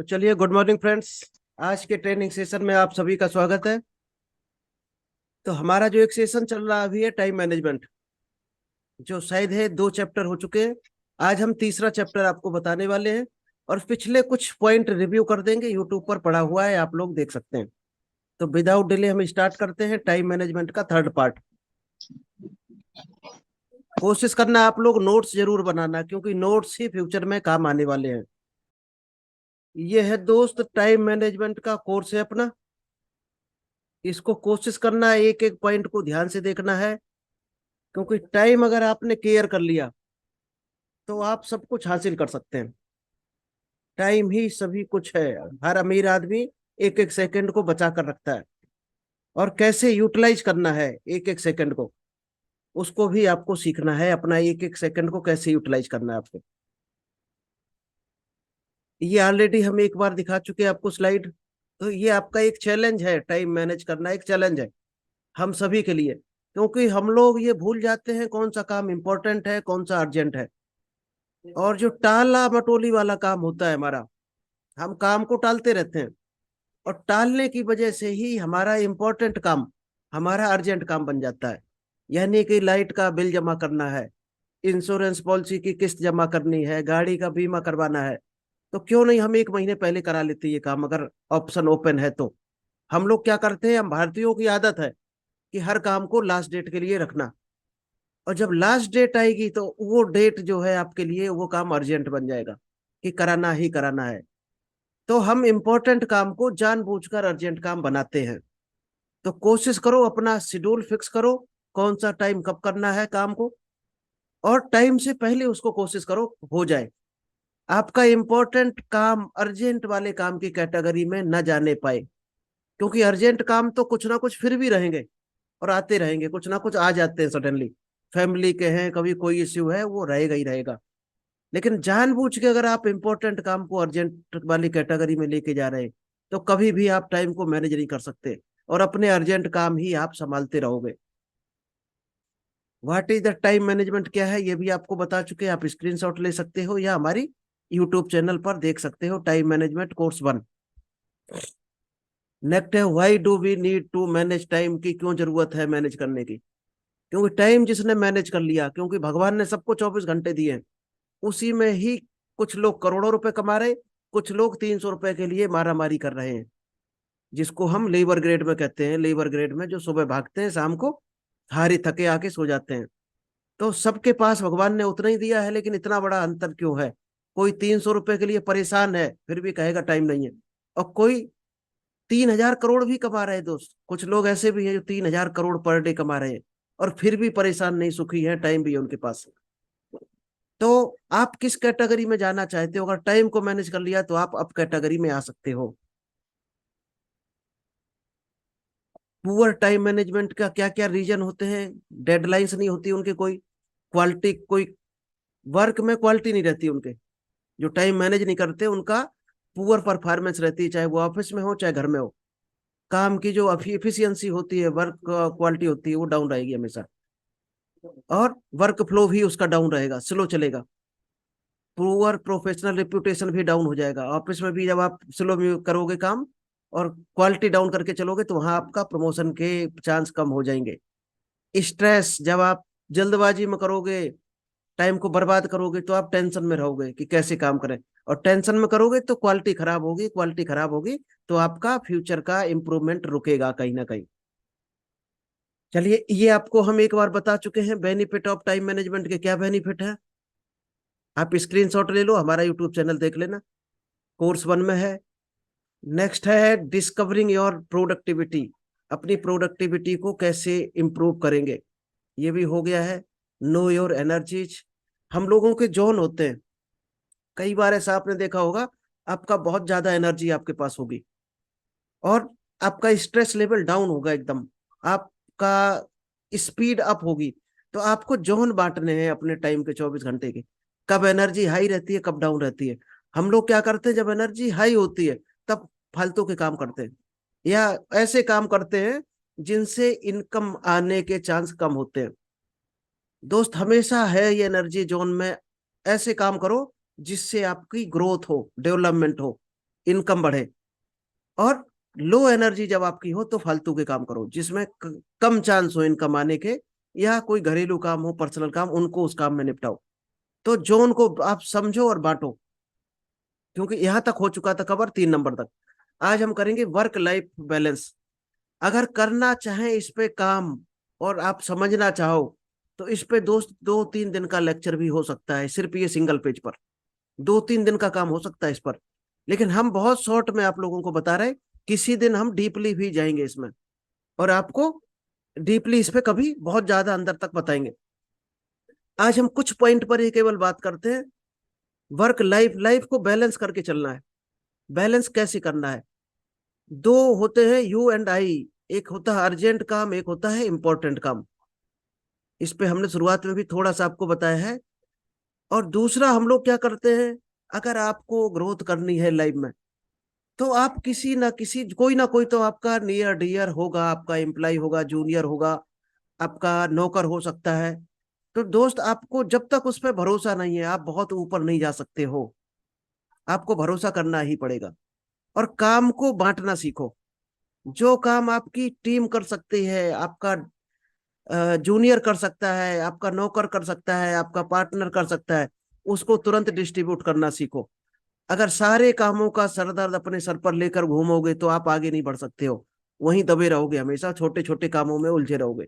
तो चलिए, good morning friends. आज के ट्रेनिंग सेशन में आप सभी का स्वागत है। तो हमारा जो एक सेशन चल रहा अभी है टाइम मैनेजमेंट, जो शायद है 2 चैप्टर हो चुके हैं। आज हम तीसरा चैप्टर आपको बताने वाले हैं और पिछले कुछ पॉइंट रिव्यू कर देंगे। यूट्यूब पर पड़ा हुआ है, आप लोग देख सकते हैं। तो विदाउट डिले हम स्टार्ट करते हैं टाइम मैनेजमेंट का थर्ड पार्ट। कोशिश करना आप लोग नोट्स जरूर बनाना, क्योंकि नोट्स ही फ्यूचर में काम आने वाले हैं। ये है दोस्त टाइम मैनेजमेंट का कोर्स है अपना। इसको कोशिश करना है एक एक पॉइंट को ध्यान से देखना है, क्योंकि टाइम अगर आपने केयर कर लिया तो आप सब कुछ हासिल कर सकते हैं। टाइम ही सभी कुछ है। हर अमीर आदमी एक एक सेकंड को बचा कर रखता है, और कैसे यूटिलाइज करना है एक एक सेकंड को, उसको भी आपको सीखना है। अपना एक एक सेकंड को कैसे यूटिलाइज करना है आपको। ये ऑलरेडी हम एक बार दिखा चुके हैं आपको स्लाइड। तो ये आपका एक चैलेंज है, टाइम मैनेज करना एक चैलेंज है हम सभी के लिए, क्योंकि हम लोग ये भूल जाते हैं कौन सा काम इंपॉर्टेंट है, कौन सा अर्जेंट है। और जो टाला मटोली वाला काम होता है हमारा, हम काम को टालते रहते हैं, और टालने की वजह से ही हमारा इंपॉर्टेंट काम हमारा अर्जेंट काम बन जाता है। यानी कि लाइट का बिल जमा करना है, इंश्योरेंस पॉलिसी की किस्त जमा करनी है, गाड़ी का बीमा करवाना है। तो क्यों नहीं हम 1 महीने पहले करा लेते ये काम, अगर ऑप्शन ओपन है तो। हम लोग क्या करते हैं, हम भारतीयों की आदत है कि हर काम को लास्ट डेट के लिए रखना, और जब लास्ट डेट आएगी तो वो डेट जो है आपके लिए वो काम अर्जेंट बन जाएगा कि कराना ही कराना है। तो हम इंपॉर्टेंट काम को जानबूझकर अर्जेंट काम बनाते हैं। तो कोशिश करो, अपना शेड्यूल फिक्स करो, कौन सा टाइम कब करना है काम को, और टाइम से पहले उसको कोशिश करो हो जाए। आपका इंपॉर्टेंट काम अर्जेंट वाले काम की कैटेगरी में न जाने पाए, क्योंकि अर्जेंट काम तो कुछ ना कुछ फिर भी रहेंगे और आते रहेंगे, कुछ ना कुछ आ जाते हैं सडनली। फैमिली के हैं, कभी कोई इश्यू है, वो रहेगा ही रहेगा। लेकिन जानबूझ के अगर आप इंपॉर्टेंट काम को अर्जेंट वाली कैटेगरी में लेके जा रहे हैं, तो कभी भी आप टाइम को मैनेज नहीं कर सकते, और अपने अर्जेंट काम ही आप संभालते रहोगे। What is the time management क्या है ये भी आपको बता चुके हैं। आप स्क्रीनशॉट ले सकते हो या हमारी यूट्यूब चैनल पर देख सकते हो, टाइम मैनेजमेंट कोर्स 1। नेक्स्ट है, why do we need to manage time, की क्यों जरूरत है मैनेज करने की। क्योंकि टाइम जिसने मैनेज कर लिया, क्योंकि भगवान ने सबको 24 घंटे दिए हैं, उसी में ही कुछ लोग करोड़ों रुपए कमा रहे, कुछ लोग 300 रुपए के लिए मारा मारी कर रहे हैं, जिसको हम लेबर ग्रेड में कहते हैं। लेबर ग्रेड में जो सुबह भागते हैं, शाम को हारे थके आके सो जाते हैं। तो सबके पास भगवान ने उतना ही दिया है, लेकिन इतना बड़ा अंतर क्यों है। कोई 300 रुपए के लिए परेशान है, फिर भी कहेगा टाइम नहीं है, और कोई 3,000 करोड़ भी कमा रहे हैं। दोस्त, कुछ लोग ऐसे भी हैं जो 3,000 करोड़ पर डे कमा रहे हैं, और फिर भी परेशान नहीं, सुखी है, टाइम भी है उनके पास। तो आप किस कैटेगरी में जाना चाहते हो। अगर टाइम को मैनेज कर लिया तो आप अप कैटेगरी में आ सकते हो। पुअर टाइम मैनेजमेंट का क्या क्या रीजन होते हैं। डेडलाइंस नहीं होती उनके, कोई क्वालिटी, कोई वर्क में क्वालिटी नहीं रहती उनके। जो टाइम मैनेज नहीं करते उनका पुअर परफॉर्मेंस रहती है, चाहे वो ऑफिस में हो चाहे घर में हो। काम की जो एफिशिएंसी होती है, वर्क क्वालिटी होती है, वो डाउन रहेगी हमेशा, और वर्क फ्लो भी उसका डाउन रहेगा, स्लो चलेगा। पुअर प्रोफेशनल रेपुटेशन भी डाउन हो जाएगा ऑफिस में भी, जब आप स्लो करोगे काम और क्वालिटी डाउन करके चलोगे, तो वहां आपका प्रमोशन के चांस कम हो जाएंगे। स्ट्रेस, जब आप जल्दबाजी में करोगे, टाइम को बर्बाद करोगे, तो आप टेंशन में रहोगे कि कैसे काम करें, और टेंशन में करोगे तो क्वालिटी खराब होगी, क्वालिटी खराब होगी तो आपका फ्यूचर का इंप्रूवमेंट रुकेगा कहीं ना कहीं। चलिए, ये आपको हम एक बार बता चुके हैं बेनिफिट ऑफ टाइम मैनेजमेंट के क्या बेनिफिट है। आप स्क्रीनशॉट ले लो, हमारा यूट्यूब चैनल देख लेना, कोर्स 1 में है। नेक्स्ट है डिस्कवरिंग योर प्रोडक्टिविटी, अपनी प्रोडक्टिविटी को कैसे इंप्रूव करेंगे, ये भी हो गया है। नो योर एनर्जीज, हम लोगों के जोन होते हैं। कई बार ऐसा आपने देखा होगा, आपका बहुत ज्यादा एनर्जी आपके पास होगी, और आपका स्ट्रेस लेवल डाउन होगा एकदम, आपका स्पीड अप होगी। तो आपको जोन बांटने हैं अपने टाइम के 24 घंटे के, कब एनर्जी हाई रहती है, कब डाउन रहती है। हम लोग क्या करते हैं, जब एनर्जी हाई होती है तब फालतू के काम करते हैं, या ऐसे काम करते हैं जिनसे इनकम आने के चांस कम होते हैं। दोस्त, हमेशा है ये एनर्जी जोन में, ऐसे काम करो जिससे आपकी ग्रोथ हो, डेवलपमेंट हो। इनकम बढ़े। और लो एनर्जी जब आपकी हो तो फालतू के काम करो जिसमें कम चांस हो इनकम आने के, या कोई घरेलू काम हो, पर्सनल काम, उनको उस काम में निपटाओ। तो जोन को आप समझो और बांटो, क्योंकि यहां तक हो चुका था कवर 3 नंबर तक। आज हम करेंगे वर्क लाइफ बैलेंस। अगर करना चाहें इस पे काम और आप समझना चाहो तो इस पे दोस्त 2-3 दिन का लेक्चर भी हो सकता है, सिर्फ ये सिंगल पेज पर 2-3 दिन का काम हो सकता है इस पर। लेकिन हम बहुत शॉर्ट में आप लोगों को बता रहे हैं, किसी दिन हम डीपली भी जाएंगे इसमें और आपको डीपली इस पे कभी बहुत ज्यादा अंदर तक बताएंगे। आज हम कुछ पॉइंट पर ही केवल बात करते हैं। वर्क लाइफ, लाइफ को बैलेंस करके चलना है। बैलेंस कैसे करना है? दो होते हैं यू एंड आई, एक होता है अर्जेंट काम, एक होता है इंपॉर्टेंट काम। इस पे हमने शुरुआत में भी थोड़ा सा आपको बताया है। और दूसरा हम लोग क्या करते हैं, अगर आपको ग्रोथ करनी है लाइफ में तो आप किसी ना किसी, कोई ना कोई तो आपका नियर डियर होगा, आपका एम्प्लॉय होगा, जूनियर होगा, आपका नौकर हो सकता है। तो दोस्त आपको जब तक उस पर भरोसा नहीं है आप बहुत ऊपर नहीं जा सकते हो। आपको भरोसा करना ही पड़ेगा। और काम को बांटना सीखो। जो काम आपकी टीम कर सकती है, आपका जूनियर कर सकता है, आपका नौकर कर सकता है, आपका पार्टनर कर सकता है, उसको तुरंत डिस्ट्रीब्यूट करना सीखो। अगर सारे कामों का सरदर्द अपने सर पर लेकर घूमोगे तो आप आगे नहीं बढ़ सकते हो, वहीं दबे रहोगे, हमेशा छोटे छोटे कामों में उलझे रहोगे।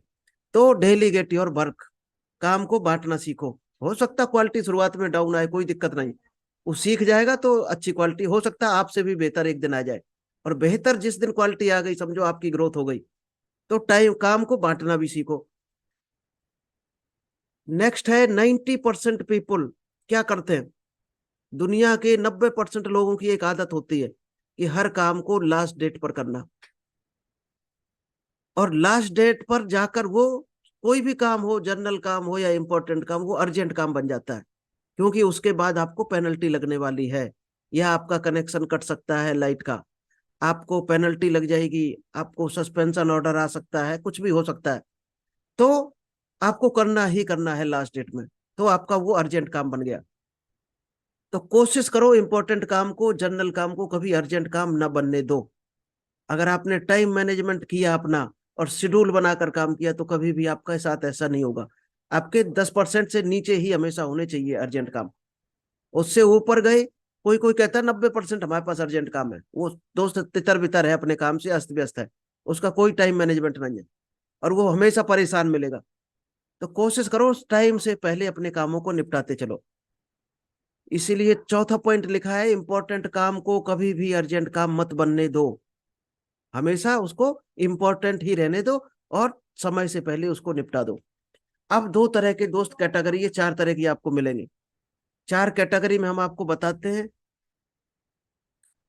तो डेलीगेट योर वर्क, काम को बांटना सीखो। हो सकता क्वालिटी शुरुआत में डाउन आए, कोई दिक्कत नहीं, वो सीख जाएगा तो अच्छी क्वालिटी हो सकता है आपसे भी बेहतर एक दिन आ जाए। और बेहतर जिस दिन क्वालिटी आ गई समझो आपकी ग्रोथ हो गई। तो टाइम, काम को बांटना भी सीखो। नेक्स्ट है 90% पीपुल क्या करते हैं। दुनिया के 90% लोगों की एक आदत होती है कि हर काम को लास्ट डेट पर करना। और लास्ट डेट पर जाकर वो कोई भी काम हो, जनरल काम हो या इंपॉर्टेंट काम, वो अर्जेंट काम बन जाता है। क्योंकि उसके बाद आपको पेनल्टी लगने वाली है, या आपका कनेक्शन कट सकता है लाइट का, आपको पेनल्टी लग जाएगी, आपको सस्पेंशन ऑर्डर आ सकता है, कुछ भी हो सकता है। तो आपको करना ही करना है लास्ट डेट में। तो आपका वो अर्जेंट काम बन गया। तो कोशिश करो इंपॉर्टेंट काम को, जनरल काम को कभी अर्जेंट काम ना बनने दो। अगर आपने टाइम मैनेजमेंट किया अपना और शेड्यूल बनाकर काम किया तो कभी भी आपके साथ ऐसा नहीं होगा। आपके 10% से नीचे ही हमेशा होने चाहिए अर्जेंट काम। उससे ऊपर गए, कोई कोई कहता है 90% हमारे पास अर्जेंट काम है, वो दोस्त तितर बितर है, अपने काम से अस्त व्यस्त है, उसका कोई टाइम मैनेजमेंट नहीं है, और वो हमेशा परेशान मिलेगा। तो कोशिश करो टाइम से पहले अपने कामों को निपटाते चलो। इसीलिए चौथा पॉइंट लिखा है, इंपॉर्टेंट काम को कभी भी अर्जेंट काम मत बनने दो, हमेशा उसको इंपॉर्टेंट ही रहने दो और समय से पहले उसको निपटा दो। अब दो तरह के दोस्त कैटेगरी, ये 4 तरह की आपको मिलेंगे। 4 कैटेगरी में हम आपको बताते हैं।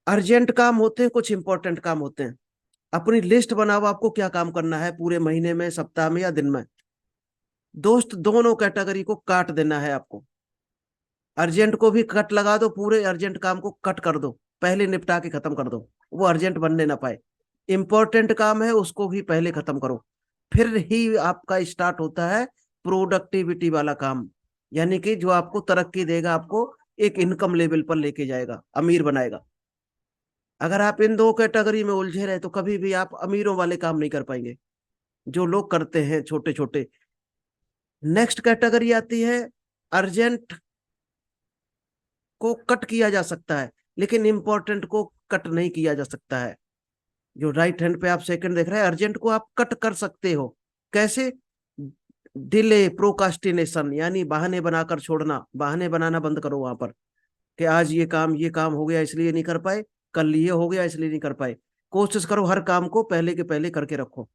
अर्जेंट काम होते हैं, कुछ इंपॉर्टेंट काम होते हैं। अपनी लिस्ट बनाओ, आपको क्या काम करना है पूरे महीने में, सप्ताह में या दिन में। दोस्त दोनों कैटेगरी को काट देना है आपको। अर्जेंट को भी कट लगा दो, पूरे अर्जेंट काम को कट कर दो, पहले निपटा के खत्म कर दो, वो अर्जेंट बनने ना पाए। इंपॉर्टेंट काम है उसको भी पहले खत्म करो, फिर ही आपका स्टार्ट होता है प्रोडक्टिविटी वाला काम। यानी कि जो आपको तरक्की देगा, आपको एक इनकम लेवल पर लेके जाएगा, अमीर बनाएगा। अगर आप इन दो कैटेगरी में उलझे रहे तो कभी भी आप अमीरों वाले काम नहीं कर पाएंगे जो लोग करते हैं छोटे छोटे। नेक्स्ट कैटेगरी आती है, अर्जेंट को कट किया जा सकता है लेकिन इंपॉर्टेंट को कट नहीं किया जा सकता है। जो राइट हैंड पे आप सेकंड देख रहे हैं, अर्जेंट को आप कट कर सकते हो। कैसे? डिले, प्रोकास्टिनेशन, यानी बहाने बनाकर छोड़ना। बहाने बनाना बंद करो वहां पर कि आज ये काम हो गया इसलिए नहीं कर पाए, कल ये हो गया इसलिए नहीं कर पाए। कोशिश करो हर काम को पहले के पहले करके रखो,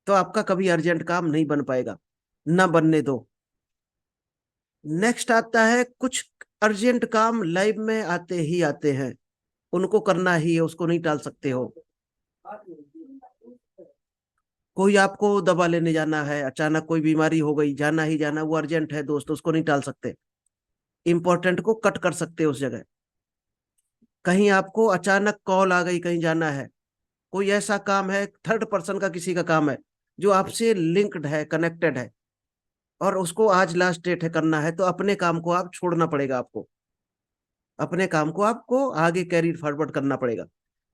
तो आपका कभी अर्जेंट काम नहीं बन पाएगा, ना बनने दो। नेक्स्ट आता है, कुछ अर्जेंट काम लाइफ में आते ही आते हैं, उनको करना ही है, उसको नहीं टाल सकते हो। कोई आपको दवा लेने जाना है, अचानक कोई बीमारी हो गई, जाना ही जाना, वो अर्जेंट है दोस्त, उसको नहीं टाल सकते। इंपॉर्टेंट को कट कर सकते हो उस जगह। कहीं आपको अचानक कॉल आ गई, कहीं जाना है, कोई ऐसा काम है, थर्ड पर्सन का किसी का काम है जो आपसे लिंक्ड है, कनेक्टेड है, और उसको आज लास्ट डेट है करना है, तो अपने काम को आप छोड़ना पड़ेगा आपको। अपने काम को आपको आगे कैरी फॉरवर्ड करना पड़ेगा,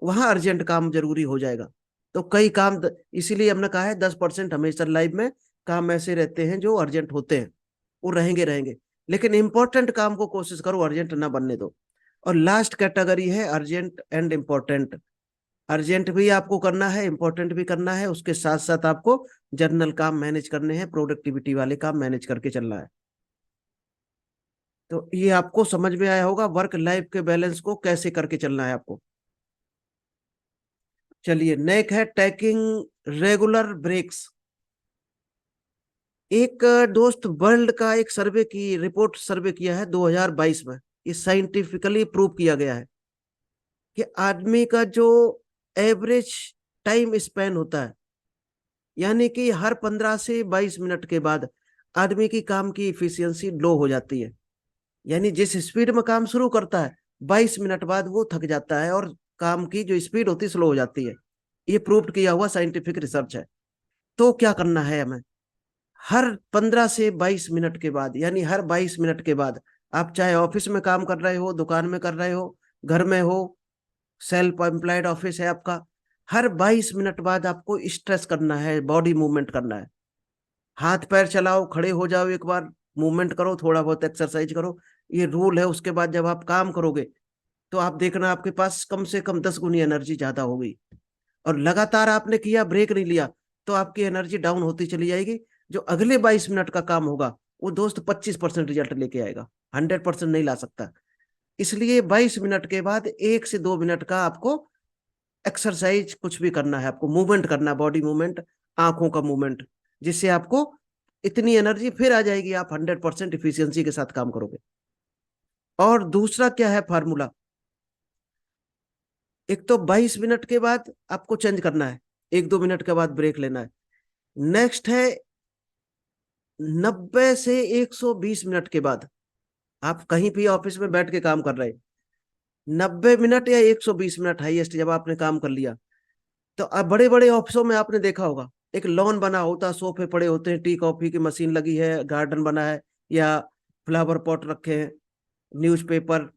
वहां अर्जेंट काम जरूरी हो जाएगा। तो कई काम इसीलिए हमने कहा है 10% हमेशा लाइफ में काम ऐसे रहते हैं जो अर्जेंट होते हैं, वो रहेंगे रहेंगे। लेकिन इंपॉर्टेंट काम को कोशिश करो अर्जेंट ना बनने दो। और लास्ट कैटेगरी है अर्जेंट एंड इम्पोर्टेंट। अर्जेंट भी आपको करना है, इंपॉर्टेंट भी करना है, उसके साथ साथ आपको जनरल काम मैनेज करने हैं, प्रोडक्टिविटी वाले काम मैनेज करके चलना है। तो ये आपको समझ में आया होगा वर्क लाइफ के बैलेंस को कैसे करके चलना है आपको। चलिए नेक है टेकिंग रेगुलर ब्रेक्स। एक दोस्त वर्ल्ड का एक सर्वे की रिपोर्ट सर्वे किया है 2022 में। ये साइंटिफिकली प्रूव किया गया है कि आदमी का जो एवरेज टाइम स्पेन होता है, यानी कि हर 15 से 22 मिनट के बाद आदमी की काम की इफिशियंसी लो हो जाती है। यानी जिस स्पीड में काम शुरू करता है 22 मिनट बाद वो थक जाता है और काम की जो स्पीड होती है स्लो हो जाती है। ये प्रूव किया हुआ साइंटिफिक रिसर्च है। तो क्या करना है हमें, हर 15 से 22 मिनट के बाद, यानी हर 22 मिनट के बाद, आप चाहे ऑफिस में काम कर रहे हो, दुकान में कर रहे हो, घर में हो, सेल्फ एम्प्लॉयड ऑफिस है आपका, हर 22 मिनट बाद आपको स्ट्रेच करना है, बॉडी मूवमेंट करना है। हाथ पैर चलाओ, खड़े हो जाओ, एक बार मूवमेंट करो, थोड़ा बहुत एक्सरसाइज करो। ये रूल है। उसके बाद जब आप काम करोगे तो आप देखना आपके पास कम से कम 10 गुनी एनर्जी ज्यादा होगी। और लगातार आपने किया, ब्रेक नहीं लिया, तो आपकी एनर्जी डाउन होती चली जाएगी। जो अगले 22 मिनट का काम होगा वो दोस्त 25% रिजल्ट लेके आएगा, 100% नहीं ला सकता। इसलिए 22 मिनट के बाद 1 से 2 मिनट का आपको एक्सरसाइज कुछ भी करना है, आपको मूवमेंट करना, बॉडी मूवमेंट, आंखों का मूवमेंट, जिससे आपको इतनी एनर्जी फिर आ जाएगी, आप 100% इफिशियंसी के साथ काम करोगे। और दूसरा क्या है फार्मूला, एक तो 22 मिनट के बाद आपको चेंज करना है, 1-2 मिनट के बाद ब्रेक लेना है। नेक्स्ट है 90 से 120 मिनट के बाद, आप कहीं भी ऑफिस में बैठ के काम कर रहे हैं, 90 मिनट या 120 मिनट हाईएस्ट जब आपने काम कर लिया, तो अब बड़े बड़े ऑफिसों में आपने देखा होगा एक लॉन बना होता, सोफे पड़े होते हैं, टी कॉफी की मशीन लगी है, गार्डन बना है, या फ्लावर पॉट रखे हैं, न्यूज़पेपर,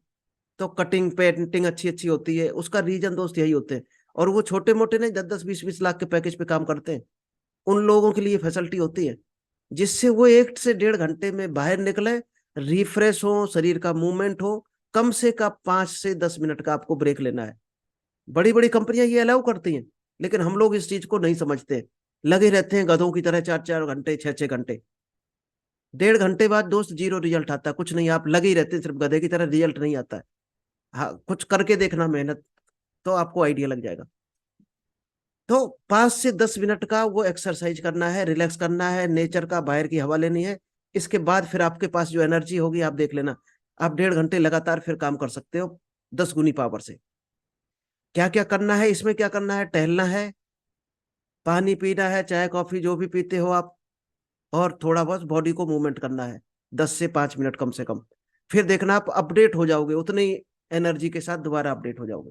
तो कटिंग पेंटिंग अच्छी अच्छी होती है। उसका रीजन दोस्त यही होते हैं। और वो छोटे मोटे नहीं 10-10 20-20 लाख के पैकेज पे काम करते हैं, उन लोगों के लिए फैसिलिटी होती है, जिससे वो 1 से 1.5 घंटे में बाहर निकले, रिफ्रेश हो, शरीर का मूवमेंट हो। कम से कम 5 से 10 मिनट का आपको ब्रेक लेना है। बड़ी बड़ी कंपनियां ये अलाउ करती हैं, लेकिन हम लोग इस चीज को नहीं समझते, लगे रहते हैं गधों की तरह 4-4 घंटे, 6-6 घंटे। 1.5 घंटे बाद दोस्त जीरो रिजल्ट आता है, कुछ नहीं, आप लगे ही रहते हैं सिर्फ गधे की तरह, रिजल्ट नहीं आता है। हाँ, कुछ करके देखना मेहनत, तो आपको आइडिया लग जाएगा। तो 5 से 10 मिनट का वो एक्सरसाइज करना है, रिलैक्स करना है, नेचर का बाहर की हवा लेनी है। इसके बाद फिर आपके पास जो एनर्जी होगी, आप देख लेना, आप 1.5 घंटे लगातार फिर काम कर सकते हो 10 गुनी पावर से। क्या क्या करना है इसमें, क्या करना है, टहलना है, पानी पीना है, चाय कॉफी जो भी पीते हो आप, और थोड़ा बहुत बॉडी को मूवमेंट करना है, 10 से 5 मिनट कम से कम। फिर देखना आप अपडेट हो जाओगे, उतनी एनर्जी के साथ दोबारा अपडेट हो जाओगे।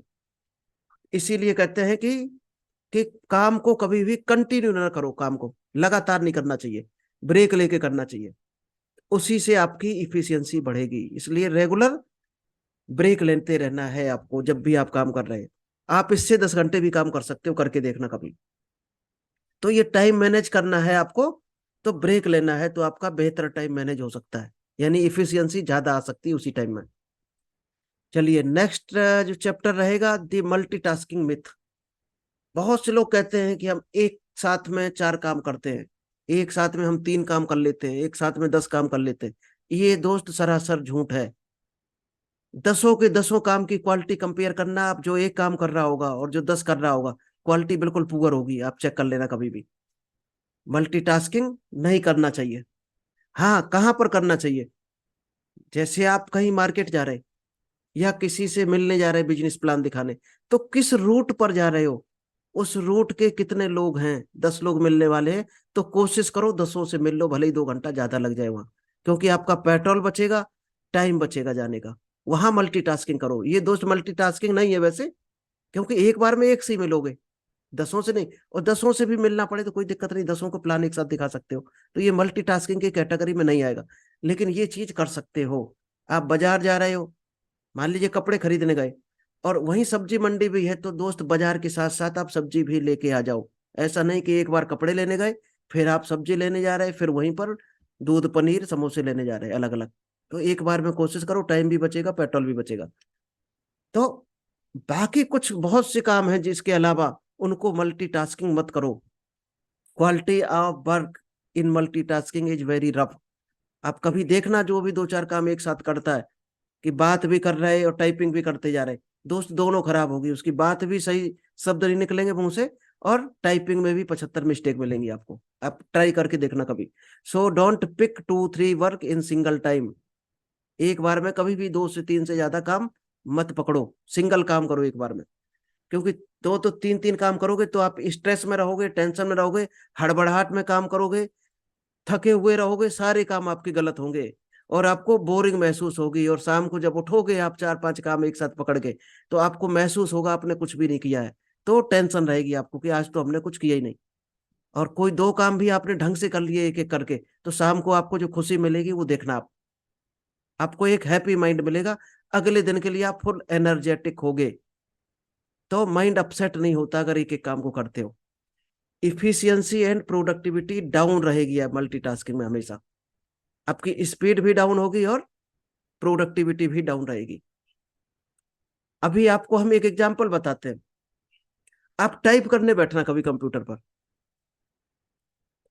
इसीलिए कहते हैं कि काम को कभी भी कंटिन्यू ना करो, काम को लगातार नहीं करना चाहिए, ब्रेक लेके करना चाहिए। उसी से आपकी इफिशियंसी बढ़ेगी। इसलिए रेगुलर ब्रेक लेते रहना है आपको जब भी आप काम कर रहे हैं। आप इससे 10 घंटे भी काम कर सकते हो, करके देखना कभी। तो ये टाइम मैनेज करना है आपको, तो ब्रेक लेना है, तो आपका बेहतर टाइम मैनेज हो सकता है, यानी इफिशियंसी ज्यादा आ सकती है उसी टाइम में। चलिए नेक्स्ट जो चैप्टर रहेगा, दी मल्टीटास्किंग मिथ। बहुत से लोग कहते हैं कि हम एक साथ में 4 काम करते हैं, एक साथ में हम 3 काम कर लेते हैं, एक साथ में 10 काम कर लेते हैं। ये दोस्त सरासर झूठ है। दसों के दसों काम की क्वालिटी कंपेयर करना, आप जो एक काम कर रहा होगा और जो 10 कर रहा होगा, क्वालिटी बिल्कुल पुअर होगी, आप चेक कर लेना कभी भी। मल्टीटास्किंग नहीं करना चाहिए। हाँ, कहाँ पर करना चाहिए, जैसे आप कहीं मार्केट जा रहे, या किसी से मिलने जा रहे, बिजनेस प्लान दिखाने, तो किस रूट पर जा रहे हो, उस रूट के कितने लोग हैं, 10 लोग मिलने वाले हैं, तो कोशिश करो 10ओं से मिल लो, भले ही 2 घंटा ज्यादा लग जाए वहां, क्योंकि आपका पेट्रोल बचेगा, टाइम बचेगा जाने का। वहां मल्टीटास्किंग करो। ये दोस्त मल्टीटास्किंग नहीं है वैसे, क्योंकि एक बार में एक से ही मिलोगे, 10ओं से नहीं। और 10ओं से भी मिलना पड़े तो कोई दिक्कत नहीं, 10ओं को प्लान एक साथ दिखा सकते हो। तो ये मल्टीटास्किंग की कैटेगरी में नहीं आएगा, लेकिन ये चीज कर सकते हो। आप बाजार जा रहे हो, मान लीजिए कपड़े खरीदने गए और वहीं सब्जी मंडी भी है, तो दोस्त बाजार के साथ साथ आप सब्जी भी लेके आ जाओ। ऐसा नहीं कि एक बार कपड़े लेने गए फिर आप सब्जी लेने जा रहे हैं, फिर वहीं पर दूध पनीर समोसे लेने जा रहे हैं अलग अलग। तो एक बार में कोशिश करो, टाइम भी बचेगा, पेट्रोल भी बचेगा। तो बाकी कुछ बहुत से काम हैं जिसके अलावा, उनको मल्टीटास्किंग मत करो। Quality of work in multitasking is very rough. आप कभी देखना जो भी दो चार काम एक साथ करता है, कि बात भी कर रहे और टाइपिंग भी करते जा रहे, दोस्त दोनों खराब होगी। उसकी बात भी सही शब्द नहीं निकलेंगे मुंह से, और टाइपिंग में भी 75 मिस्टेक मिलेंगी आपको। आप ट्राई करके देखना कभी। So don't pick 2-3 work in single time. एक बार में कभी भी 2 से 3 से ज्यादा काम मत पकड़ो, सिंगल काम करो एक बार में। क्योंकि दो तो तीन तीन काम करोगे तो आप स्ट्रेस में रहोगे, टेंशन में रहोगे, हड़बड़ाहट में काम करोगे, थके हुए रहोगे, सारे काम आपके गलत होंगे और आपको बोरिंग महसूस होगी। और शाम को जब उठोगे आप 4-5 काम एक साथ पकड़ के, तो आपको महसूस होगा आपने कुछ भी नहीं किया है। तो टेंशन रहेगी आपको कि आज तो हमने कुछ किया ही नहीं। और कोई दो काम भी आपने ढंग से कर लिए एक एक करके, तो शाम को आपको जो खुशी मिलेगी वो देखना आप। आपको एक हैप्पी माइंड मिलेगा, अगले दिन के लिए आप फुल एनर्जेटिक होगे। तो माइंड अपसेट नहीं होता अगर एक एक काम को करते हो। इफिशियंसी एंड प्रोडक्टिविटी डाउन रहेगी मल्टीटास्किंग में हमेशा। आपकी स्पीड भी डाउन होगी और प्रोडक्टिविटी भी डाउन रहेगी। अभी आपको हम एक एग्जांपल बताते हैं। आप टाइप करने बैठना कभी कंप्यूटर पर,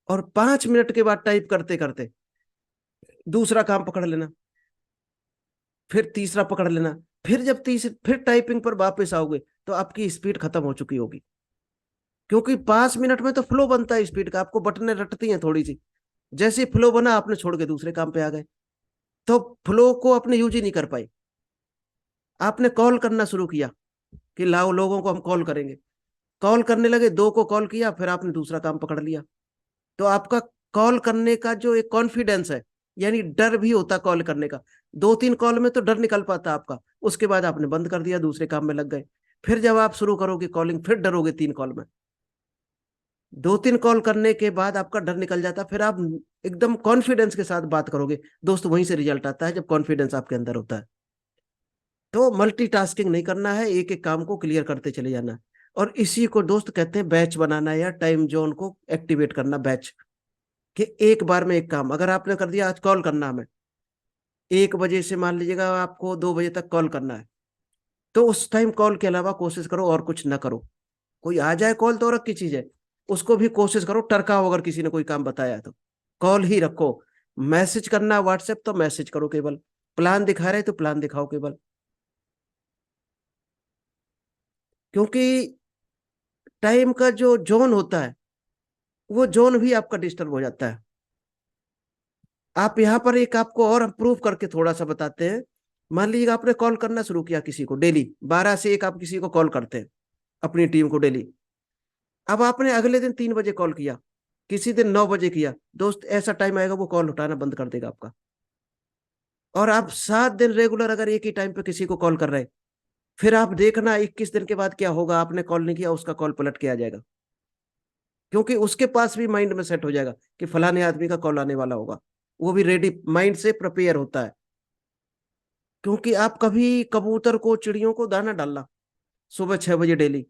और 5 मिनट के बाद टाइप करते करते दूसरा काम पकड़ लेना, फिर तीसरा पकड़ लेना, फिर जब फिर टाइपिंग पर वापस आओगे तो आपकी स्पीड खत्म हो चुकी होगी। क्योंकि 5 मिनट में तो फ्लो बनता है स्पीड का, आपको बटनें रटती हैं थोड़ी सी। जैसे फ्लो बना आपने छोड़ के दूसरे काम पे आ गए, तो फ्लो को अपने यूज ही नहीं कर पाए। आपने कॉल करना शुरू किया कि लाओ लोगों को हम कॉल करेंगे, कॉल करने लगे, दो को कॉल किया, फिर आपने दूसरा काम पकड़ लिया। तो आपका कॉल करने का जो एक कॉन्फिडेंस है, यानी डर भी होता कॉल करने का, 2-3 कॉल में तो डर निकल पाता आपका, उसके बाद आपने बंद कर दिया, दूसरे काम में लग गए। फिर जब आप शुरू करोगे कॉलिंग, फिर डरोगे 3 कॉल में। 2-3 कॉल करने के बाद आपका डर निकल जाता, फिर आप एकदम कॉन्फिडेंस के साथ बात करोगे। दोस्त वहीं से रिजल्ट आता है जब कॉन्फिडेंस आपके अंदर होता है। तो मल्टीटास्किंग नहीं करना है, एक एक काम को क्लियर करते चले जाना है। और इसी को दोस्त कहते हैं बैच बनाना, या टाइम जोन को एक्टिवेट करना, बैच। कि एक बार में एक काम अगर आपने कर दिया, आज कॉल करना हमें 1 बजे से, मान लीजिएगा आपको 2 बजे तक कॉल करना है, तो उस टाइम कॉल के अलावा कोशिश करो और कुछ ना करो। कोई आ जाए कॉल तो और की चीज है, उसको भी कोशिश करो टरकाओ, अगर किसी ने कोई काम बताया तो कॉल ही रखो। मैसेज करना व्हाट्सएप तो मैसेज करो केवल, प्लान दिखा रहे तो प्लान दिखाओ केवल। क्योंकि टाइम का जो जोन होता है, वो जोन भी आपका डिस्टर्ब हो जाता है। आप यहाँ पर एक आपको और प्रूव करके थोड़ा सा बताते हैं। मान लीजिए आपने कॉल करना शुरू किया किसी को, डेली 12 से 1 आप किसी को कॉल करते हैं, अपनी टीम को डेली। अब आपने अगले दिन 3 बजे कॉल किया, किसी दिन 9 बजे किया, दोस्त ऐसा टाइम आएगा वो कॉल उठाना बंद कर देगा आपका। और आप 7 दिन रेगुलर अगर एक ही टाइम पे किसी को कॉल कर रहे हैं, फिर आप देखना 21 दिन के बाद क्या होगा। आपने कॉल नहीं किया, उसका कॉल पलट के आ जाएगा। क्योंकि उसके पास भी माइंड में सेट हो जाएगा कि फलाने आदमी का कॉल आने वाला होगा, वो भी रेडी माइंड से प्रिपेयर होता है। क्योंकि आप कभी कबूतर को, चिड़ियों को दाना डालना सुबह 6 बजे डेली,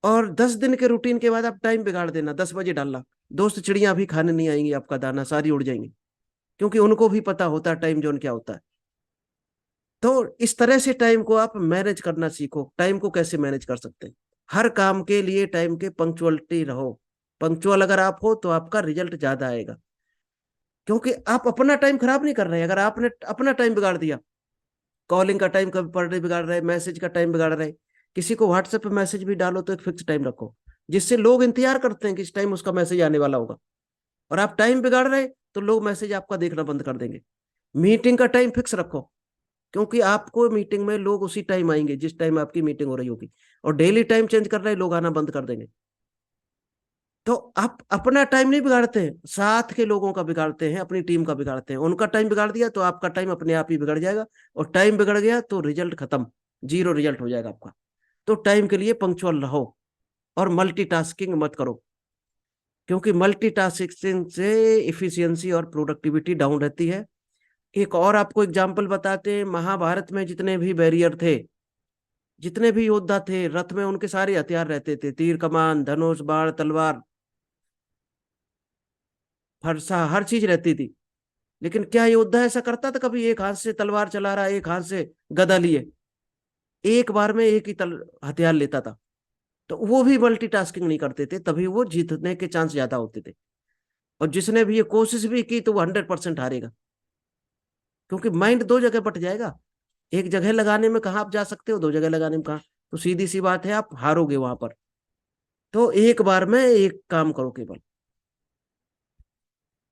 और 10 दिन के रूटीन के बाद आप टाइम बिगाड़ देना 10 बजे डालना, दोस्त चिड़ियां भी खाने नहीं आएंगी आपका दाना, सारी उड़ जाएंगी। क्योंकि उनको भी पता होता है टाइम जोन क्या होता है। तो इस तरह से टाइम को आप मैनेज करना सीखो। टाइम को कैसे मैनेज कर सकते हैं, हर काम के लिए टाइम के पंक्चुअलिटी रहो। पंक्चुअल अगर आप हो तो आपका रिजल्ट ज्यादा आएगा। क्योंकि आप अपना टाइम खराब नहीं कर रहे हैं। अगर आपने अपना टाइम बिगाड़ दिया, कॉलिंग का टाइम कभी पर डे बिगाड़ रहे, मैसेज का टाइम बिगाड़ रहे, किसी को व्हाट्सएप पे मैसेज भी डालो तो एक फिक्स टाइम रखो, जिससे लोग इंतजार करते हैं कि इस टाइम उसका मैसेज आने वाला होगा। और आप टाइम बिगाड़ रहे तो लोग मैसेज आपका देखना बंद कर देंगे। मीटिंग का टाइम फिक्स रखो, क्योंकि आपको मीटिंग में लोग उसी टाइम आएंगे जिस टाइम आपकी मीटिंग हो रही होगी। और डेली टाइम चेंज कर रहे लोग आना बंद कर देंगे। तो आप अपना टाइम नहीं बिगाड़ते हैं, साथ के लोगों का बिगाड़ते हैं, अपनी टीम का बिगाड़ते हैं। उनका टाइम बिगाड़ दिया तो आपका टाइम अपने आप ही बिगड़ जाएगा, और टाइम बिगड़ गया तो रिजल्ट खत्म, जीरो रिजल्ट हो जाएगा आपका। तो टाइम के लिए पंक्चुअल रहो, और मल्टीटास्किंग मत करो। क्योंकि मल्टीटास्किंग से इफिशियंसी और प्रोडक्टिविटी डाउन रहती है। एक और आपको एग्जाम्पल बताते हैं, महाभारत में जितने भी बैरियर थे, जितने भी योद्धा थे, रथ में उनके सारे हथियार रहते थे, तीर कमान धनुष बाण तलवार फरसा, हर चीज रहती थी। लेकिन क्या योद्धा ऐसा करता था कभी एक हाथ से तलवार चला रहा है, एक हाथ से गदा लिए? एक बार में एक ही हथियार लेता था। तो वो भी मल्टीटास्किंग नहीं करते थे, तभी वो जीतने के चांस ज्यादा होते थे। और जिसने भी ये कोशिश भी की तो वो 100% हारेगा, क्योंकि माइंड दो जगह बट जाएगा। एक जगह लगाने में कहाँ आप जा सकते हो, दो जगह लगाने में कहाँ? तो सीधी सी बात है, आप हारोगे वहां पर। तो एक बार में एक काम करो केवल।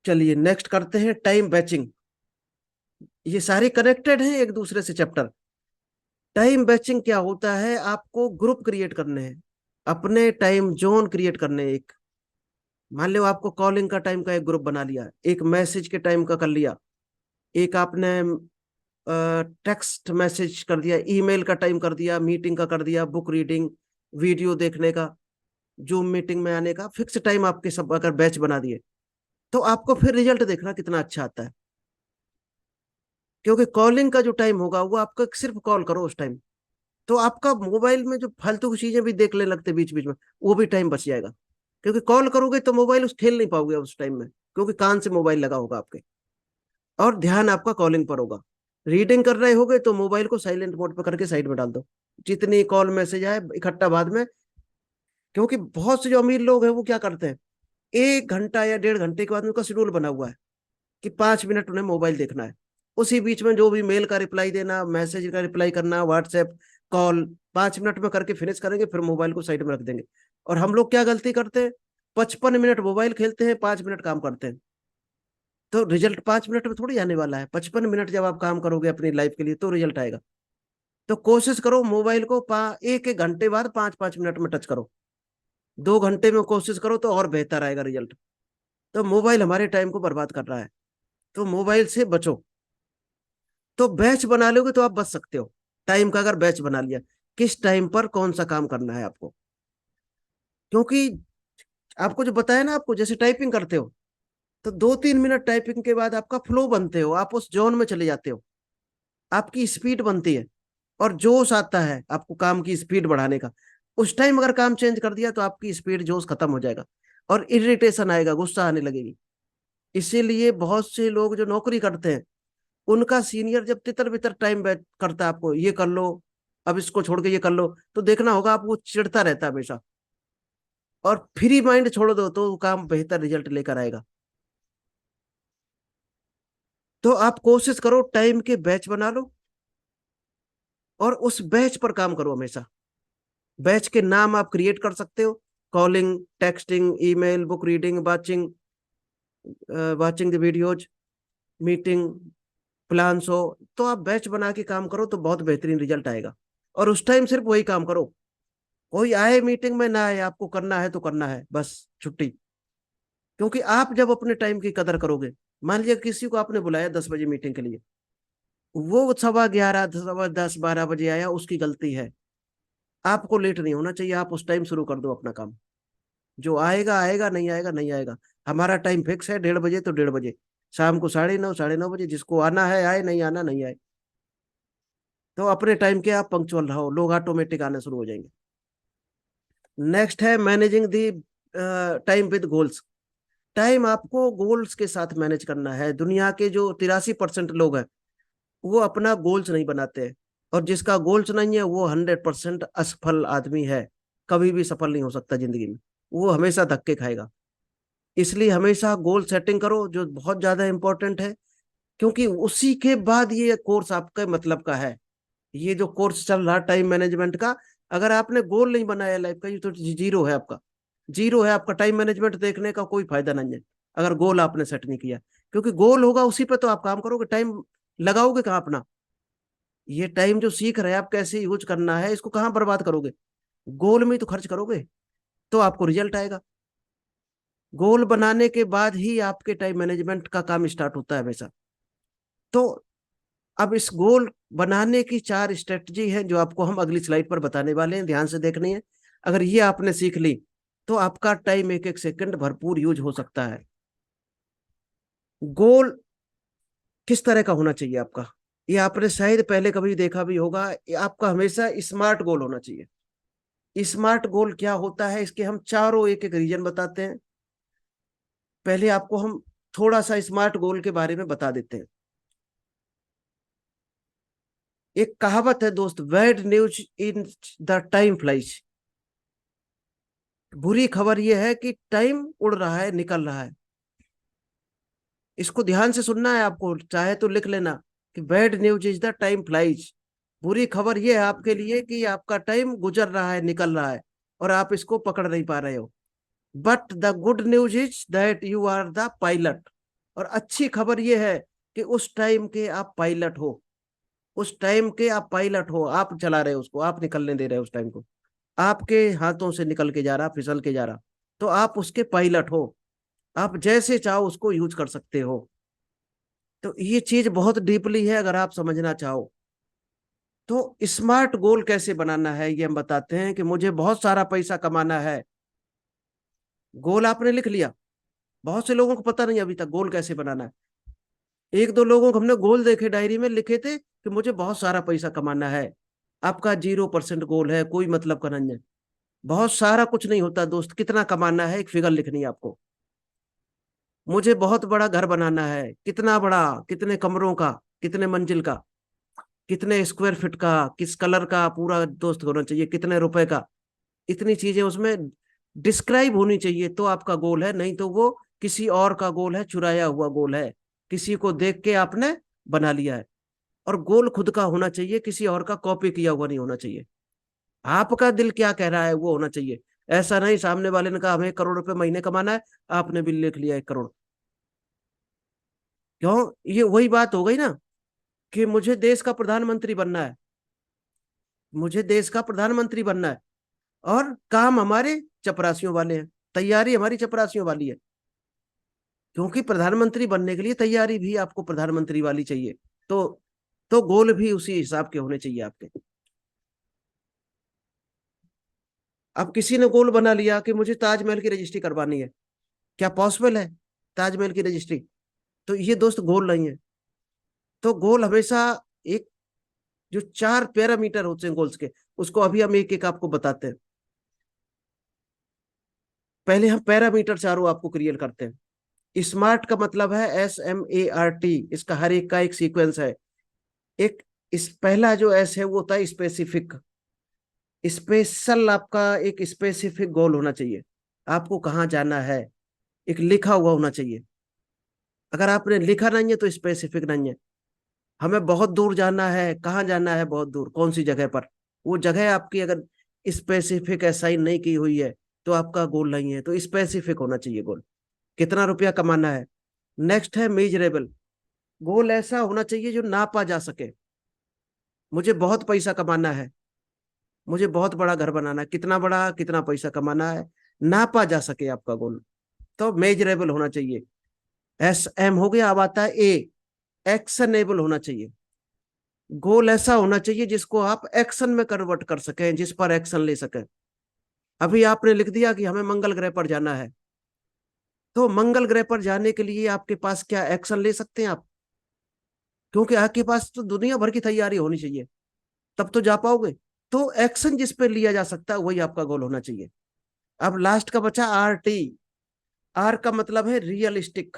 चलिए नेक्स्ट करते हैं, टाइम बैचिंग। ये सारे कनेक्टेड हैं एक दूसरे से चैप्टर। टाइम बैचिंग क्या होता है? आपको ग्रुप क्रिएट करने हैं, अपने टाइम जोन क्रिएट करने हैं। एक मान लो आपको कॉलिंग का टाइम का एक ग्रुप बना लिया, एक मैसेज के टाइम का कर लिया, एक आपने टेक्स्ट मैसेज कर दिया, ईमेल का टाइम कर दिया, मीटिंग का कर दिया, बुक रीडिंग, वीडियो देखने का, जूम मीटिंग में आने का, फिक्स टाइम आपके सब अगर बैच बना दिए, तो आपको फिर रिजल्ट देखना कितना अच्छा आता है। क्योंकि कॉलिंग का जो टाइम होगा वो आपका सिर्फ कॉल करो उस टाइम, तो आपका मोबाइल में जो फालतू की चीजें भी देखने लगते बीच बीच में, वो भी टाइम बच जाएगा। क्योंकि कॉल करोगे तो मोबाइल उस खेल नहीं पाओगे उस टाइम में, क्योंकि कान से मोबाइल लगा होगा आपके, और ध्यान आपका कॉलिंग पर होगा। रीडिंग कर रहे होगे तो मोबाइल को साइलेंट मोड पर करके साइड में डाल दो, जितनी कॉल मैसेज आए इकट्ठा बाद में। क्योंकि बहुत से जो अमीर लोग हैं वो क्या करते हैं, 1 घंटा या 1.5 घंटे के बाद उनका शेड्यूल बना हुआ है कि 5 मिनट उन्हें मोबाइल देखना है। उसी बीच में जो भी मेल का रिप्लाई देना, मैसेज का रिप्लाई करना, व्हाट्सएप कॉल, 5 मिनट में करके फिनिश करेंगे, फिर मोबाइल को साइड में रख देंगे। और हम लोग क्या गलती करते हैं, 55 मिनट मोबाइल खेलते हैं, 5 मिनट काम करते हैं। तो रिजल्ट 5 मिनट में थोड़ी आने वाला है। 55 मिनट जब आप काम करोगे अपनी लाइफ के लिए तो रिजल्ट आएगा। तो कोशिश करो मोबाइल को एक एक घंटे बाद 5 5 मिनट में टच करो। 2 घंटे में कोशिश करो तो और बेहतर आएगा रिजल्ट। तो मोबाइल हमारे टाइम को बर्बाद कर रहा है, तो मोबाइल से बचो। तो बैच बना लोगे तो आप बच सकते हो। टाइम का अगर बैच बना लिया, किस टाइम पर कौन सा काम करना है आपको। क्योंकि आपको जो बताया ना, आपको जैसे टाइपिंग करते हो तो 2 3 मिनट टाइपिंग के बाद आपका फ्लो बनते हो, आप उस जोन में चले जाते हो, आपकी स्पीड बनती है, और जोश आता है आपको काम की स्पीड बढ़ाने का। उस टाइम अगर काम चेंज कर दिया तो आपकी स्पीड जोश खत्म हो जाएगा, और इरिटेशन आएगा, गुस्सा आने लगेगी। इसीलिए बहुत से लोग जो नौकरी करते हैं, उनका सीनियर जब तितर बितर टाइम करता है, आपको ये कर लो, अब इसको छोड़ के ये कर लो, तो देखना होगा आपको चिढ़ता रहता है हमेशा। और फ्री माइंड छोड़ दो तो वो काम बेहतर रिजल्ट लेकर आएगा। तो आप कोशिश करो टाइम के बैच बना लो, और उस बैच पर काम करो हमेशा। बैच के नाम आप क्रिएट कर सकते हो, calling, texting, email, book reading, watching the videos, meeting, plans हो। तो आप बैच बना के काम करो तो बहुत बेहतरीन रिजल्ट आएगा। और उस टाइम सिर्फ वही काम करो, कोई आए मीटिंग में ना आए, आपको करना है तो करना है बस, छुट्टी। क्योंकि आप जब अपने टाइम की कदर करोगे, मान लिया किसी को आपने बुलाया 10 बजे मीटिंग के लिए, वो 11:15 10 12 बजे आया, उसकी गलती है। आपको लेट नहीं होना चाहिए, आप उस टाइम शुरू कर दो अपना काम। जो आएगा आएगा, नहीं आएगा नहीं आएगा। हमारा टाइम फिक्स है, 1:30 बजे तो 1:30 बजे, शाम को 9:30 9:30 बजे, जिसको आना है आए, नहीं आना नहीं आए। तो अपने टाइम के आप पंक्चुअल रहो, लोग ऑटोमेटिक आने शुरू हो जाएंगे। नेक्स्ट है managing the time with goals. Time आपको गोल्स के साथ मैनेज करना है। दुनिया के जो 83% लोग हैं वो अपना गोल्स नहीं बनाते हैं, और जिसका गोल्स नहीं है वो 100% असफल आदमी है, कभी भी सफल नहीं हो सकता जिंदगी में, वो हमेशा धक्के खाएगा। इसलिए हमेशा गोल सेटिंग करो, जो बहुत ज्यादा इंपॉर्टेंट है। क्योंकि उसी के बाद ये कोर्स आपके मतलब का है। ये जो कोर्स चल रहा टाइम मैनेजमेंट का, अगर आपने गोल नहीं बनाया लाइफ का, ये तो जीरो है आपका। जीरो है आपका, टाइम मैनेजमेंट देखने का कोई फायदा नहीं है अगर गोल आपने सेट नहीं किया। क्योंकि गोल होगा उसी पे तो आप काम करोगे, टाइम लगाओगे कहाँ अपना? ये टाइम जो सीख रहे हैं आप कैसे यूज करना है, इसको कहाँ बर्बाद करोगे? गोल में ही तो खर्च करोगे, तो आपको रिजल्ट आएगा। गोल बनाने के बाद ही आपके टाइम मैनेजमेंट का काम स्टार्ट होता है हमेशा। तो अब इस गोल बनाने की 4 स्ट्रेटजी है जो आपको हम अगली स्लाइड पर बताने वाले हैं, ध्यान से देखनी है। अगर ये आपने सीख ली तो आपका टाइम एक एक सेकंड भरपूर यूज हो सकता है। गोल किस तरह का होना चाहिए आपका? ये आपने शायद पहले कभी देखा भी होगा, ये आपका हमेशा स्मार्ट गोल होना चाहिए। स्मार्ट गोल क्या होता है, इसके हम चारों एक एक रीजन बताते हैं। पहले आपको हम थोड़ा सा स्मार्ट गोल के बारे में बता देते हैं। एक कहावत है दोस्त, bad news in the time flies. बुरी खबर यह है कि टाइम उड़ रहा है, निकल रहा है। इसको ध्यान से सुनना है आपको, चाहे तो लिख लेना कि bad news is the time flies. बुरी खबर यह है आपके लिए कि आपका टाइम गुजर रहा है, निकल रहा है, और आप इसको पकड़ नहीं पा रहे हो। But the good news is that you are the pilot. और अच्छी खबर यह है कि उस टाइम के आप पायलट हो। उस टाइम के आप पायलट हो, आप चला रहे हो उसको, आप निकलने दे रहे हो उस टाइम को। आपके हाथों से निकल के जा रहा, फिसल के जा रहा, तो आप उसके पायलट हो। आप जैसे चाहो उसको यूज कर सकते हो। तो ये चीज बहुत डीपली है, अगर आप समझना चाहो तो। स्मार्ट गोल कैसे बनाना है ये हम बताते हैं। कि मुझे बहुत सारा पैसा कमाना है, गोल आपने लिख लिया। बहुत से लोगों को पता नहीं अभी तक गोल कैसे बनाना है। एक दो लोगों को हमने गोल देखे, डायरी में लिखे थे कि मुझे बहुत सारा पैसा कमाना है। आपका 0% गोल है, कोई मतलब का नहीं है। बहुत सारा कुछ नहीं होता दोस्त, कितना कमाना है एक फिगर लिखनी है आपको। मुझे बहुत बड़ा घर बनाना है, कितना बड़ा, कितने कमरों का, कितने मंजिल का, कितने स्क्वायर फीट का, किस कलर का पूरा दोस्त होना चाहिए, कितने रुपए का। इतनी चीजें उसमें डिस्क्राइब होनी चाहिए तो आपका गोल है, नहीं तो वो किसी और का गोल है, चुराया हुआ गोल है। किसी को देख के आपने बना लिया है। और गोल खुद का होना चाहिए, किसी और का कॉपी किया हुआ नहीं होना चाहिए। आपका दिल क्या कह रहा है वो होना चाहिए। ऐसा नहीं सामने वाले ने कहा हमें 1 करोड़ रुपए महीने कमाना है, आपने भी लिख लिया 1 करोड़। क्यों? ये वही बात हो गई ना, कि मुझे देश का प्रधानमंत्री बनना है। मुझे देश का प्रधानमंत्री बनना है, और काम हमारे चपरासियों वाले हैं, तैयारी हमारी चपरासियों वाली है। क्योंकि प्रधानमंत्री बनने के लिए तैयारी भी आपको प्रधानमंत्री वाली चाहिए। तो तो गोल भी उसी हिसाब के होने चाहिए आपके। अब किसी ने गोल बना लिया कि मुझे ताजमहल की रजिस्ट्री करवानी है, क्या पॉसिबल है ताजमहल की रजिस्ट्री? तो ये दोस्त गोल नहीं है। तो गोल हमेशा एक, जो 4 पैरामीटर होते हैं गोल्स के, उसको अभी हम एक एक आपको बताते हैं। पहले हम पैरामीटर चारों आपको क्लियर करते हैं। स्मार्ट का मतलब है SMART, इसका हर एक का एक सीक्वेंस है। एक, इस पहला जो एस है वो होता है स्पेसिफिक। स्पेशल, आपका एक स्पेसिफिक गोल होना चाहिए। आपको कहाँ जाना है, एक लिखा हुआ होना चाहिए। अगर आपने लिखा नहीं है तो स्पेसिफिक नहीं है। हमें बहुत दूर जाना है, कहाँ जाना है बहुत दूर, कौन सी जगह पर, वो जगह आपकी अगर स्पेसिफिक असाइन नहीं की हुई है तो आपका गोल नहीं है। तो स्पेसिफिक होना चाहिए गोल। कितना रुपया कमाना है। नेक्स्ट है मेजरेबल। गोल ऐसा होना चाहिए जो नापा जा सके। मुझे बहुत पैसा कमाना है, मुझे बहुत बड़ा घर बनाना है, कितना बड़ा, कितना पैसा कमाना है, नापा जा सके आपका गोल। तो मेजरेबल होना चाहिए। SM हो गया। अब आता है A, एक्शनेबल होना चाहिए। गोल ऐसा होना चाहिए जिसको आप एक्शन में कन्वर्ट कर सकें, जिस पर एक्शन ले सकें। अभी आपने लिख दिया कि हमें मंगल ग्रह पर जाना है, तो मंगल ग्रह पर जाने के लिए आपके पास क्या एक्शन ले सकते हैं आप? क्योंकि आपके पास तो दुनिया भर की तैयारी होनी चाहिए, तब तो जा पाओगे। तो एक्शन जिस पे लिया जा सकता है वही आपका गोल होना चाहिए। अब लास्ट का बचा RT। R का मतलब है रियलिस्टिक।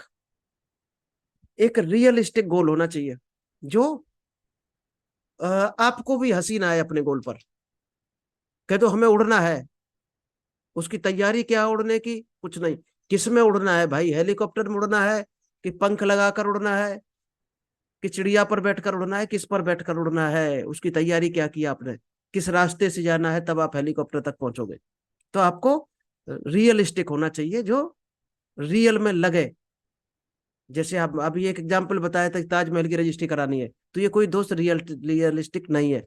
एक रियलिस्टिक गोल होना चाहिए जो आपको भी हंसी ना आए अपने गोल पर। कह दो हमें उड़ना है, उसकी तैयारी क्या है उड़ने की, कुछ नहीं। किस में उड़ना है भाई, हेलीकॉप्टर में उड़ना है, कि पंख लगाकर उड़ना है, कि चिड़िया पर बैठकर उड़ना है, किस पर बैठकर उड़ना है, उसकी तैयारी क्या की आपने, किस रास्ते से जाना है, तब आप हेलीकॉप्टर तक पहुंचोगे। तो आपको रियलिस्टिक होना चाहिए, जो रियल में लगे। जैसे आप अभी एक एग्जाम्पल बताया था कि ताजमहल की रजिस्ट्री करानी है, तो ये कोई दोस्त रियलिस्टिक नहीं है।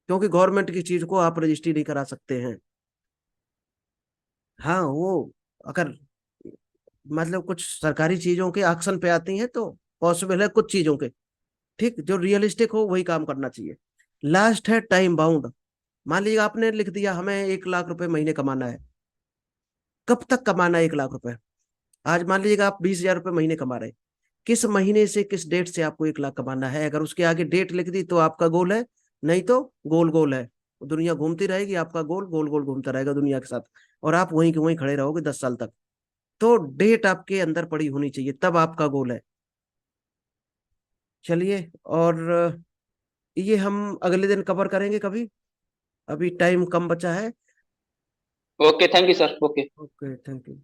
क्योंकि गवर्नमेंट की चीज को आप रजिस्ट्री नहीं करा सकते हैं। हाँ वो, अगर मतलब कुछ सरकारी चीजों के एक्शन पे आती हैं तो पॉसिबल है, कुछ चीजों के। ठीक, जो रियलिस्टिक हो वही काम करना चाहिए। लास्ट है टाइम बाउंड। मान लीजिए आपने लिख दिया हमें 1 लाख रुपए महीने कमाना है। कब तक कमाना है 1 लाख रुपए? आज मान लीजिएगा आप 20,000 रुपये महीने कमा रहे हैं, किस महीने से किस डेट से आपको 1 लाख कमाना है। अगर उसके आगे डेट लिख दी तो आपका गोल है, नहीं तो गोल गोल है। दुनिया घूमती रहेगी, आपका गोल गोल गोल घूमता रहेगा दुनिया के साथ, और आप वहीं के वहीं खड़े रहोगे 10 साल तक। तो डेट आपके अंदर पड़ी होनी चाहिए, तब आपका गोल है। चलिए, और ये हम अगले दिन कवर करेंगे कभी, अभी टाइम कम बचा है। Okay, thank you sir, okay. Okay, thank you.